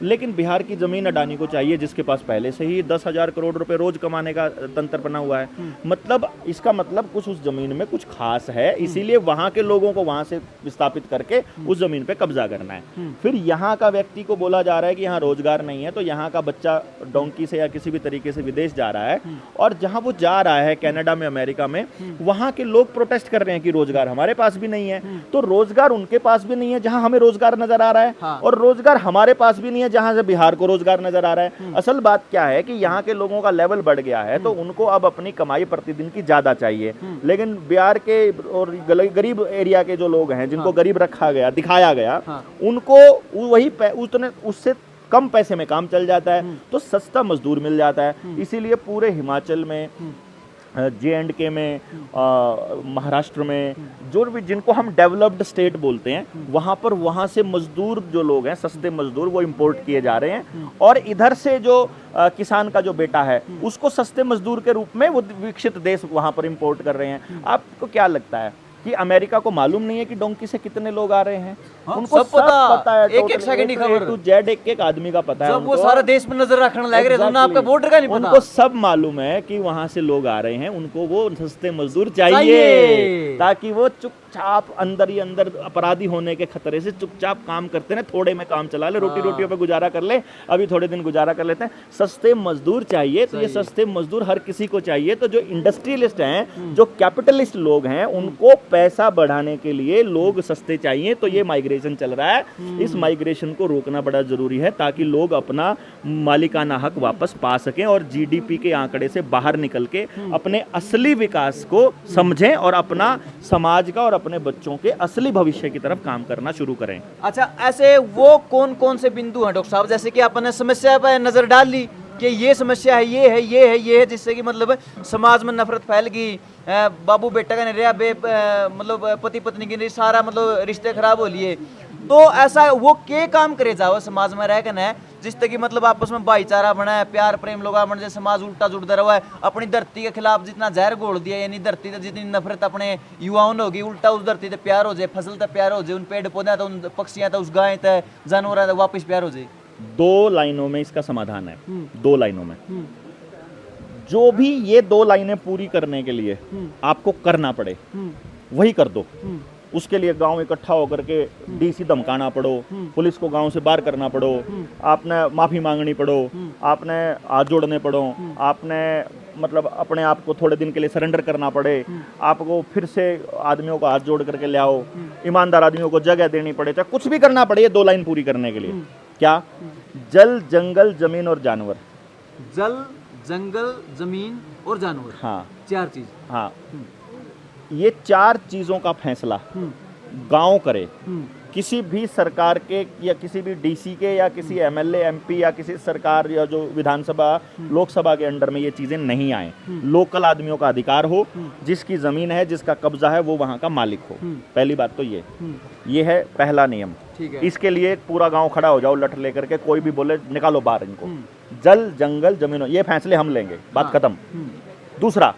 लेकिन बिहार की जमीन अडानी को चाहिए जिसके पास पहले से ही 10,000 करोड़ रुपए रोज कमाने का तंत्र बना हुआ है। मतलब इसका मतलब कुछ उस जमीन में कुछ खास है, इसीलिए वहाँ के लोगों को वहाँ से विस्थापित करके उस जमीन पे कब्जा करना है। फिर यहाँ का व्यक्ति को बोला जा रहा है कि यहाँ रोजगार नहीं है, तो यहाँ का बच्चा डोंकी से या किसी भी तरीके से विदेश जा रहा है, और जहाँ वो जा रहा है कनाडा में, अमेरिका में, वहाँ के लोग प्रोटेस्ट कर रहे हैं कि रोजगार हमारे पास भी नहीं है। तो रोजगार उनके पास भी नहीं है जहां हमें रोजगार नजर आ रहा है, हाँ। और रोजगार हमारे पास भी नहीं है जहां से बिहार को रोजगार नजर आ रहा है। असल बात क्या है कि यहाँ के लोगों का लेवल बढ़ गया है, तो उनको अब अपनी कमाई प्रतिदिन की ज्यादा चाहिए, लेकिन बिहार के और गरीब एरिया के जो लोग हैं जिनको गरीब रखा गया, दिखाया गया, उनको वही उतने उससे कम पैसे में काम चल जाता है, तो सस्ता मजदूर मिल जाता है। इसीलिए पूरे हिमाचल में, J&K में, महाराष्ट्र में, जो भी जिनको हम डेवलप्ड स्टेट बोलते हैं, वहाँ से मजदूर जो लोग हैं, सस्ते मजदूर, वो इंपोर्ट किए जा रहे हैं, और इधर से जो किसान का जो बेटा है उसको सस्ते मजदूर के रूप में वो विकसित देश वहाँ पर इंपोर्ट कर रहे हैं। आपको क्या लगता है कि अमेरिका को मालूम नहीं है कि डोंकी से कितने लोग आ रहे हैं? उनको सब पता है, एक सेकंड की खबर, टू जेड एक आदमी का पता है। जब वो सारा देश में नजर रखने लग रहे, तो आपका बॉर्डर का नहीं पता। उनको सब मालूम है कि वहां से लोग आ रहे हैं, उनको वो सस्ते मजदूर चाहिए ताकि वो चुपचाप अंदर ही अंदर अपराधी होने के खतरे से चुपचाप काम करते हैं, थोड़े में काम चला ले, रोटी रोटियों पे गुजारा कर ले, अभी थोड़े दिन गुजारा कर लेते हैं। सस्ते मजदूर चाहिए, तो ये सस्ते मजदूर हर किसी को चाहिए। तो जो इंडस्ट्रियलिस्ट हैं, जो कैपिटलिस्ट लोग हैं, उनको पैसा बढ़ाने के लिए लोग सस्ते चाहिए, तो ये माइग्रेशन चल रहा है। इस माइग्रेशन को रोकना बड़ा जरूरी है ताकि लोग अपना मालिकाना हक वापस पा सकें और जीडीपी के आंकड़े से बाहर निकल के अपने असली विकास को समझें और अपना समाज का और अपने बच्चों के असली भविष्य की तरफ काम करना शुरू करें। अच्छा, ऐसे वो कौन कौन से बिंदु हैं डॉक्टर साहब, जैसे कि आपने समस्या पर नजर डाल ली कि ये समस्या है, ये है, ये है, ये है, जिससे कि मतलब समाज में नफरत फैल गई, बाबू बेटा का नहीं रहा, मतलब पति पत्नी की नहीं, सारा मतलब रिश्ते खराब हो लिए। तो ऐसा वो के काम करे जाओ समाज में रह कर, जिससे कि मतलब आपस में भाईचारा बना है, प्यार प्रेम लोग बने, समाज उल्टा जुड़ता रहा है। अपनी धरती के खिलाफ जितना जहर घोल दिया, यानी धरती से जितनी नफरत अपने युवाओं ने होगी, उल्टा उस धरती से प्यार हो जाए, फसल तक प्यार हो जाए, उन पेड़ पौधे तो, उन पक्षियां तो, उस गाय तक, जानवर वापस प्यार हो जाए। 2 लाइनों में इसका समाधान है, 2 लाइनों में। जो भी ये 2 लाइनें पूरी करने के लिए आपको करना पड़े वही कर दो। उसके लिए गांव इकट्ठा होकर के डीसी धमकाना पड़ो, पुलिस को गांव से बाहर करना पड़ो, आपने माफी मांगनी पड़ो, आपने हाथ जोड़ने पड़ो, आपने मतलब अपने आप को थोड़े दिन के लिए सरेंडर करना पड़े, आपको फिर से आदमियों को हाथ जोड़ करके ले आओ, ईमानदार आदमियों को जगह देनी पड़े, चाहे कुछ भी करना पड़े, ये 2 लाइन पूरी करने के लिए। क्या? जल, जंगल, जमीन और जानवर। जल, जंगल, जमीन और जानवर, हाँ, 4 चीज। हाँ, ये 4 चीजों का फैसला गांव करे। किसी भी सरकार के या किसी भी डीसी के या किसी एमएलए एमपी या किसी सरकार या जो विधानसभा लोकसभा के अंडर में ये चीजें नहीं आए। लोकल आदमियों का अधिकार हो, जिसकी जमीन है, जिसका कब्जा है, वो वहां का मालिक हो। पहली बात तो ये है पहला नियम। इसके लिए पूरा गांव खड़ा हो जाओ लठ लेकर के, कोई भी बोले निकालो बाहर इनको। जल, जंगल, जमीन, ये फैसले हम लेंगे, बात खत्म। दूसरा,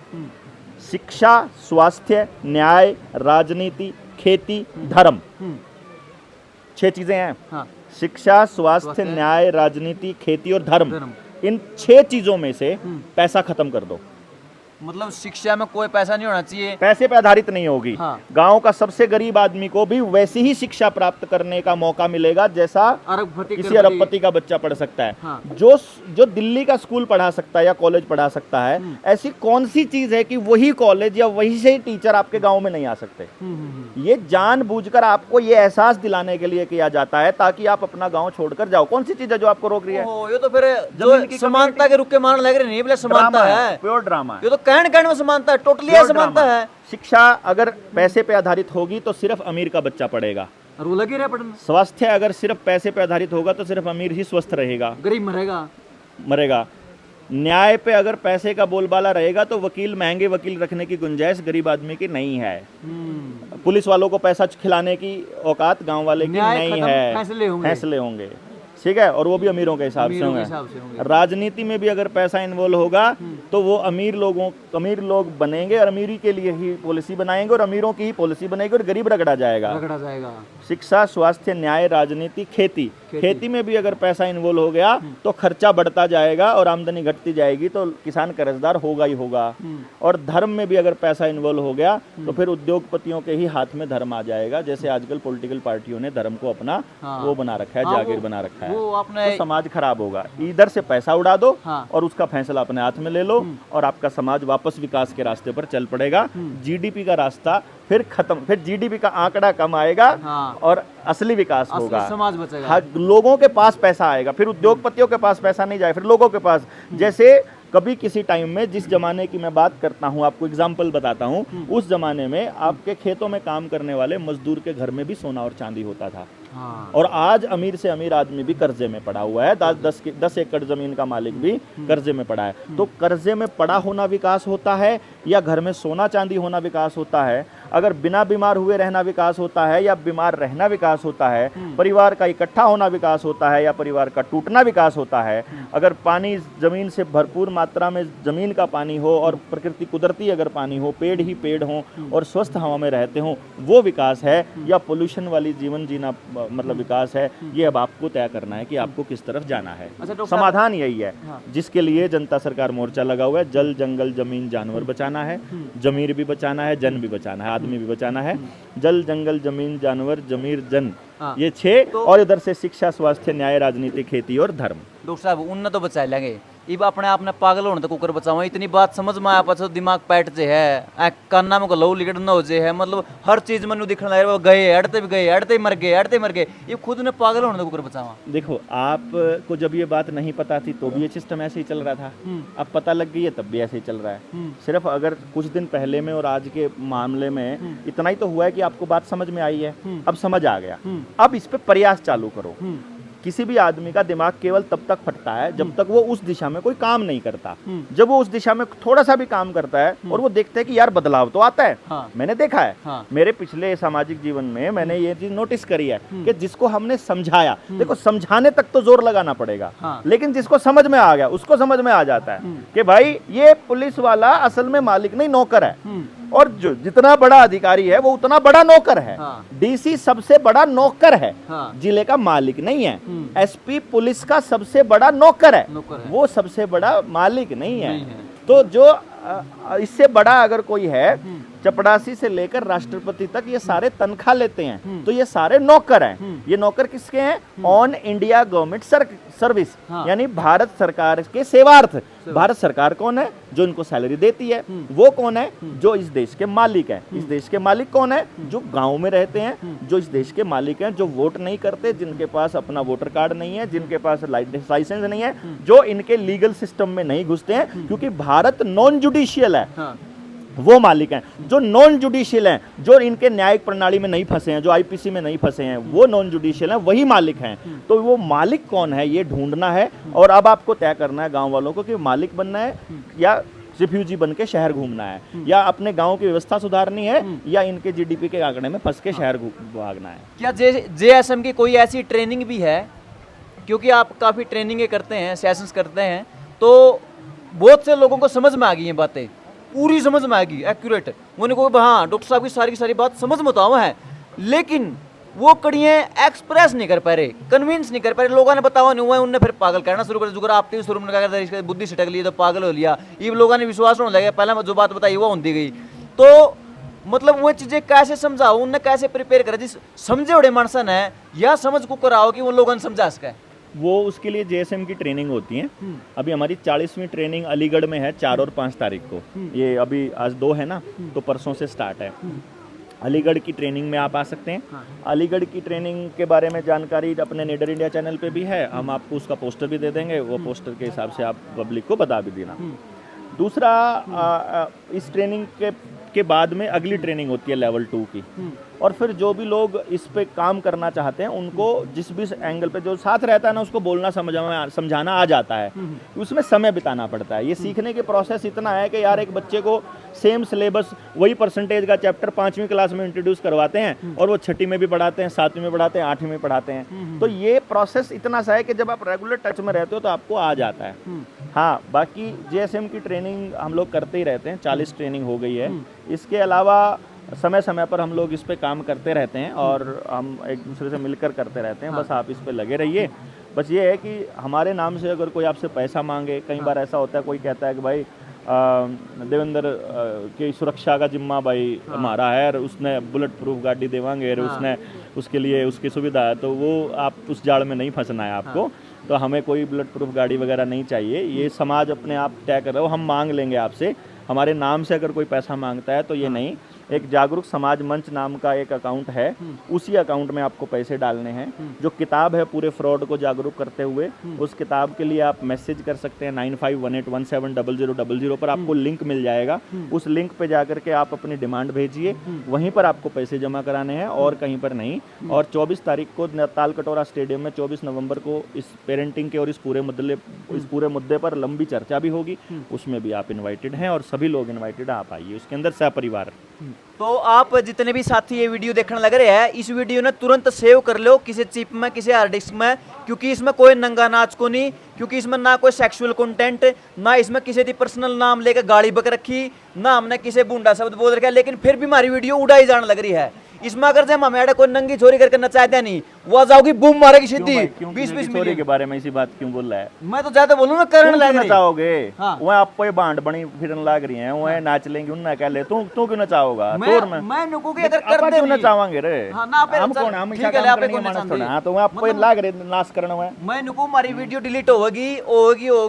शिक्षा, स्वास्थ्य, न्याय, राजनीति, खेती, धर्म, 6 चीजें हैं। हाँ। शिक्षा, स्वास्थ्य, न्याय, राजनीति, खेती और धर्म। इन 6 चीजों में से पैसा खत्म कर दो। मतलब शिक्षा में कोई पैसा नहीं होना चाहिए, पैसे पे आधारित नहीं होगी। हाँ। गांव का सबसे गरीब आदमी को भी वैसी ही शिक्षा प्राप्त करने का मौका मिलेगा जैसा किसी अरबपति का बच्चा पढ़ सकता है। हाँ। जो दिल्ली का स्कूल पढ़ा सकता है या कॉलेज पढ़ा सकता है, ऐसी कौन सी चीज है कि वही कॉलेज या वही से टीचर आपके गाँव में नहीं आ सकते? ये जानबूझकर आपको ये एहसास दिलाने के लिए किया जाता है ताकि आप अपना गाँव छोड़कर जाओ। कौन सी चीज है जो आपको रोक रही है? ये तो फिर जो समानता के रुख के मान लग रहे नहीं, समानता है, प्योर ड्रामा। ये तो कहने में समानता है, टोटली समानता है। शिक्षा अगर पैसे पे आधारित होगी तो सिर्फ अमीर का बच्चा पढ़ेगा और वो लगे रहे पढ़ने। स्वास्थ्य अगर सिर्फ पैसे पे आधारित होगा तो सिर्फ अमीर ही स्वस्थ रहेगा, गरीब मरेगा। न्याय पे अगर पैसे का बोलबाला रहेगा तो वकील, महंगे वकील रखने की गुंजाइश गरीब आदमी की नहीं है। पुलिस वालों को पैसा खिलाने की औकात गांव वाले की नहीं है, फैसले होंगे। ठीक है, और वो भी अमीरों के हिसाब से अमीरों के होंगे। हिसाब से होंगे। राजनीति में भी अगर पैसा इन्वॉल्व होगा तो वो अमीर लोग बनेंगे और अमीरी के लिए ही पॉलिसी बनाएंगे और अमीरों की ही पॉलिसी बनेगी और गरीब रगड़ा जाएगा। रगड़ा जाएगा। शिक्षा, स्वास्थ्य, न्याय, राजनीति, खेती में भी अगर पैसा इन्वॉल्व हो गया तो खर्चा बढ़ता जाएगा और आमदनी घटती जाएगी, तो किसान कर्जदार होगा ही होगा। और धर्म में भी अगर पैसा इन्वॉल्व हो गया तो फिर उद्योगपतियों के ही हाथ में धर्म आ जाएगा, जैसे आजकल पॉलिटिकल पार्टियों ने धर्म को अपना वो बना रखा है, जागीर बना रखा है। वो आपने तो समाज खराब होगा। इधर से पैसा उड़ा दो हाँ। और उसका फैसला अपने हाथ में ले लो और आपका समाज वापस विकास के रास्ते पर चल पड़ेगा। जीडीपी का रास्ता फिर खत्म, फिर जीडीपी का आंकड़ा कम आएगा हाँ। और असली विकास असली होगा, समाज बचेगा। हाँ, लोगों के पास पैसा आएगा, फिर उद्योगपतियों के पास पैसा नहीं जाए, फिर लोगों के पास। जैसे कभी किसी टाइम में, जिस जमाने की मैं बात करता हूँ, आपको एग्जाम्पल बताता हूँ, उस जमाने में आपके खेतों में काम करने वाले मजदूर के घर में भी सोना और चांदी होता था। हाँ। और आज अमीर से अमीर आदमी भी कर्जे में पड़ा हुआ है। 10 एकड़ जमीन का मालिक भी कर्जे में पड़ा है। तो कर्जे में पड़ा होना विकास होता है या घर में सोना चांदी होना विकास होता है? अगर बिना बीमार हुए रहना विकास होता है या बीमार रहना विकास होता है? परिवार का इकट्ठा होना विकास होता है या परिवार का टूटना विकास होता है? अगर पानी जमीन से भरपूर मात्रा में जमीन का पानी हो और प्रकृति कुदरती अगर पानी हो, पेड़ ही पेड़ हो और स्वस्थ हवा में रहते हो, वो विकास है या पोल्यूशन वाली जीवन जीना मतलब विकास है? ये अब आपको तय करना है कि आपको किस तरफ जाना है। अच्छा, डॉक्टर समाधान यही है हाँ। जिसके लिए जनता सरकार मोर्चा लगा हुआ है। जल, जंगल, जमीन, जानवर बचाना है, जमीर भी बचाना है, जन भी बचाना है, आदमी भी बचाना है। जल, जंगल, जमीन, जानवर, जमीर, जन, हाँ। ये 6 तो और इधर से शिक्षा, स्वास्थ्य, न्याय, राजनीति, खेती और धर्म। डॉक्टर साहब उन तो बचा लेंगे, इब अपने आप ने पागल होने तक कुकर बचाओ। इतनी बात समझ में आया, पाछो दिमाग पैट जे है, काना में लहू लिकड़ न हो जे है, मतलब हर चीज मनु दिखने लग रहा, गए अड़ते भी गए, अड़ते मर गए, अड़ते मर गए। ये खुद ने पागल होने तक कुकर बचावा। देखो, आपको जब ये बात नहीं पता थी तो भी ये सिस्टम ऐसे ही चल रहा था, अब पता लग गई है तब भी ऐसे ही चल रहा है। सिर्फ अगर कुछ दिन पहले में और आज के मामले में इतना ही तो हुआ है कि आपको बात समझ में आई है, अब समझ आ गया। अब इस पे प्रयास चालू करो। किसी भी आदमी का दिमाग केवल तब तक फटता है जब तक वो उस दिशा में कोई काम नहीं करता। जब वो उस दिशा में थोड़ा सा भी काम करता है और वो देखता है कि यार बदलाव तो आता है। हाँ। मैंने देखा है, हाँ। मेरे पिछले सामाजिक जीवन में मैंने ये चीज नोटिस करी है कि जिसको हमने समझाया, देखो समझाने तक तो जोर लगाना पड़ेगा, हाँ। लेकिन जिसको समझ में आ गया उसको समझ में आ जाता है कि भाई ये पुलिस वाला असल में मालिक नहीं नौकर है, और जो जितना बड़ा अधिकारी है वो उतना बड़ा नौकर है। हाँ। डीसी सबसे बड़ा नौकर है, हाँ। जिले का मालिक नहीं है। एसपी पुलिस का सबसे बड़ा नौकर है, वो सबसे बड़ा मालिक नहीं है। तो जो इससे बड़ा अगर कोई है, चपड़ासी से लेकर राष्ट्रपति तक ये सारे तनख्वाह लेते हैं, तो ये सारे नौकर हैं। ये नौकर किसके हैं? ऑन इंडिया गवर्नमेंट सर्विस, हाँ। यानी भारत सरकार के सेवार्थ। भारत सरकार कौन है? जो इनको सैलरी देती है। वो कौन है? जो इस देश के मालिक हैं। इस देश के मालिक कौन है? जो गांव में रहते हैं, जो इस देश के मालिक हैं, जो वोट नहीं करते, जिनके पास अपना वोटर कार्ड नहीं है, जिनके पास लाइसेंस नहीं है, जो इनके लीगल सिस्टम में नहीं घुसते हैं, क्योंकि भारत नॉन जुडिशियल है। हाँ। वो मालिक हैं। जो नॉन जुडिशियल हैं, जो इनके न्यायिक प्रणाली में नहीं फंसे हैं, जो आईपीसी में नहीं फंसे हैं, वो नॉन जुडिशियल हैं, वही मालिक हैं। तो वो मालिक कौन है ये ढूंढना है, और अब आपको तय करना है गांव वालों को कि मालिक बनना है या रिफ्यूजी बन के शहर घूमना है, या अपने गांव की व्यवस्था सुधारनी है, या इनके जीडीपी के आंकड़े में फंस के शहर भागना है। क्या जेएसएम की कोई ऐसी ट्रेनिंग भी है? क्योंकि आप काफ़ी ट्रेनिंगें करते हैं, सेशंस करते हैं, तो बहुत से लोगों को समझ में आ गई हैं बातें, पूरी समझ में आएगी, एक्यूरेट। उन्होंने को हाँ डॉक्टर साहब की सारी बात समझ में तो आवा है, लेकिन वो कड़ियाँ एक्सप्रेस नहीं कर पा रहे, कन्विंस नहीं कर पा रहे। लोगों ने बताओ नहीं हुआ, उनने फिर पागल करना शुरू कर, जुगर आप शुरू में क्या करते बुद्धि छिटक ली तो पागल हो लिया। ये लोगों ने विश्वास होने लगा, पहले जो बात बताई वो होती गई। तो मतलब वो चीज़ें कैसे समझाओ, उनने कैसे प्रिपेयर करा जिस समझे बड़े मानसन है, या समझ को कराओ कि उन लोगों ने समझा सके। वो उसके लिए जेएसएम की ट्रेनिंग होती है। अभी हमारी 40वीं ट्रेनिंग अलीगढ़ में है 4 और 5 तारीख को। ये अभी आज 2 है ना, तो परसों से स्टार्ट है। अलीगढ़ की ट्रेनिंग में आप आ सकते हैं। अलीगढ़ की ट्रेनिंग के बारे में जानकारी अपने नेडर इंडिया चैनल पे भी है, हम आपको उसका पोस्टर भी दे देंगे। वो पोस्टर के हिसाब से आप पब्लिक को बता भी देना। दूसरा, इस ट्रेनिंग के बाद में अगली ट्रेनिंग होती है लेवल 2 की, और फिर जो भी लोग इस पे काम करना चाहते हैं उनको जिस भी एंगल पे जो साथ रहता है ना, उसको बोलना समझाना आ जाता है। उसमें समय बिताना पड़ता है। ये सीखने के प्रोसेस इतना है कि यार एक बच्चे को सेम सिलेबस, वही परसेंटेज का चैप्टर 5वीं क्लास में इंट्रोड्यूस करवाते हैं और वो 6ठी में भी पढ़ाते हैं, 7वीं में पढ़ाते हैं, 8वीं में पढ़ाते हैं। तो ये प्रोसेस इतना सा है कि जब आप रेगुलर टच में रहते हो तो आपको आ जाता है। हाँ, बाकी जेएसएम की ट्रेनिंग हम लोग करते ही रहते हैं, 40 ट्रेनिंग हो गई है। इसके अलावा समय समय पर हम लोग इस पे काम करते रहते हैं और हम एक दूसरे से मिलकर करते रहते हैं। बस आप इस पे लगे रहिए। बस ये है कि हमारे नाम से अगर कोई आपसे पैसा मांगे, कई बार ऐसा होता है, कोई कहता है कि भाई देवेंद्र की सुरक्षा का जिम्मा भाई हमारा है और उसने बुलेट प्रूफ गाड़ी देवांगे और उसने उसके लिए उसकी सुविधा है, तो वो आप उस जाल में नहीं फंसना है आपको। तो हमें कोई बुलेट प्रूफ गाड़ी वगैरह नहीं चाहिए, ये समाज अपने आप तय कर रहा हो। हम मांग लेंगे आपसे, हमारे नाम से अगर कोई पैसा मांगता है तो ये नहीं। एक जागरूक समाज मंच नाम का एक अकाउंट है, उसी अकाउंट में आपको पैसे डालने हैं। जो किताब है पूरे फ्रॉड को जागरूक करते हुए, उस किताब के लिए आप मैसेज कर सकते हैं 9518170000 पर, आपको लिंक मिल जाएगा। उस लिंक पे जाकर के आप अपनी डिमांड भेजिए, वहीं पर आपको पैसे जमा कराने हैं और कहीं पर नहीं। और 24 तारीख को तालकटोरा स्टेडियम में 24 नवंबर को इस पेरेंटिंग के और इस पूरे मुद्दे पर लंबी चर्चा भी होगी, उसमें भी आप इन्वाइटेड हैं और सभी लोग इन्वाइटेड, आप आइए उसके अंदर सपरिवार। तो आप जितने भी साथी ये वीडियो देखने लग रहे हैं, इस वीडियो ने तुरंत सेव कर लो किसी चिप में, किसी हार्ड डिस्क में, क्योंकि इसमें कोई नंगा नाच को नहीं, क्योंकि इसमें ना कोई सेक्सुअल कंटेंट, ना इसमें किसी की पर्सनल नाम लेकर गाड़ी बक रखी, ना हमने किसी बूंडा शब्द बोल रखा है, लेकिन फिर भी हमारी वीडियो उड़ाई जाने लग रही है। इसमें अगर जब हमें कोई नंगी छोरी करके नचाते नहीं, वो आ जाओगी बूम मारेगी सीधी 20-20 छोरी के बारे में इसी बात क्यों बोल रहा है? मैं तो ज्यादा बोलूँ, मैं करण लग रही नचाओगे। हाँ। वो आपको ये बांड बनी फिरन लाग रही है, वो नाच लेंगे उन्ना कह ले, तू क्यों नचाओगा? मैं नुकूंगी अगर कर दे क्यों नचावांगे रे? हां ना पे हम कौन, हम ठीक है, आप को मानस थोड़ा। हां, तो वो आपको लाग रहे नाश करना है। मैं नुकू हमारी वीडियो डिलीट होगी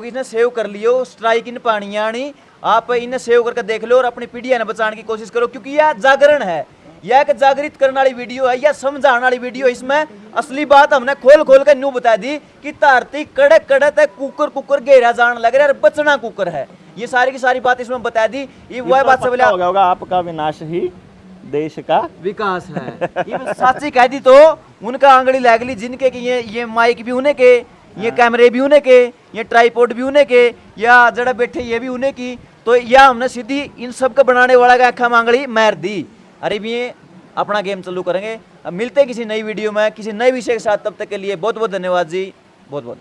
इसने सेव कर लियो, स्ट्राइक इन पानिया नहीं, आप इन्हें सेव करके देख लो और अपनी पीढ़ी ने बचाने की कोशिश करो, क्योंकि यह जागरण है, यह एक जागृत करने वाली वीडियो है, यह समझाने वाली वीडियो। इसमें असली बात हमने खोल के न्यू बता दी कि धरती कड़क कड़क है, कुकर गहरा जान लग रहा है और बचना कुकर है, ये सारी की सारी बात इसमें बता दी। ये वह बात से हो गया होगा, आपका विनाश ही देश का विकास है। ये साची कह दी तो उनका आंगली लागली, जिनके कि ये माइक भी उन्हें के, ये कैमरे भी उन्हें के, ये ट्राइपॉड भी उन्हें के, या जड़ा बैठे ये भी उन्हें की, तो यह हमने सीधी इन सब का बनाने वाला का आंखा मांगली मार दी। अरे भी अपना गेम चालू करेंगे। अब मिलते हैं किसी नई वीडियो में किसी नए विषय के साथ, तब तक के लिए बहुत बहुत धन्यवाद जी, बहुत बहुत।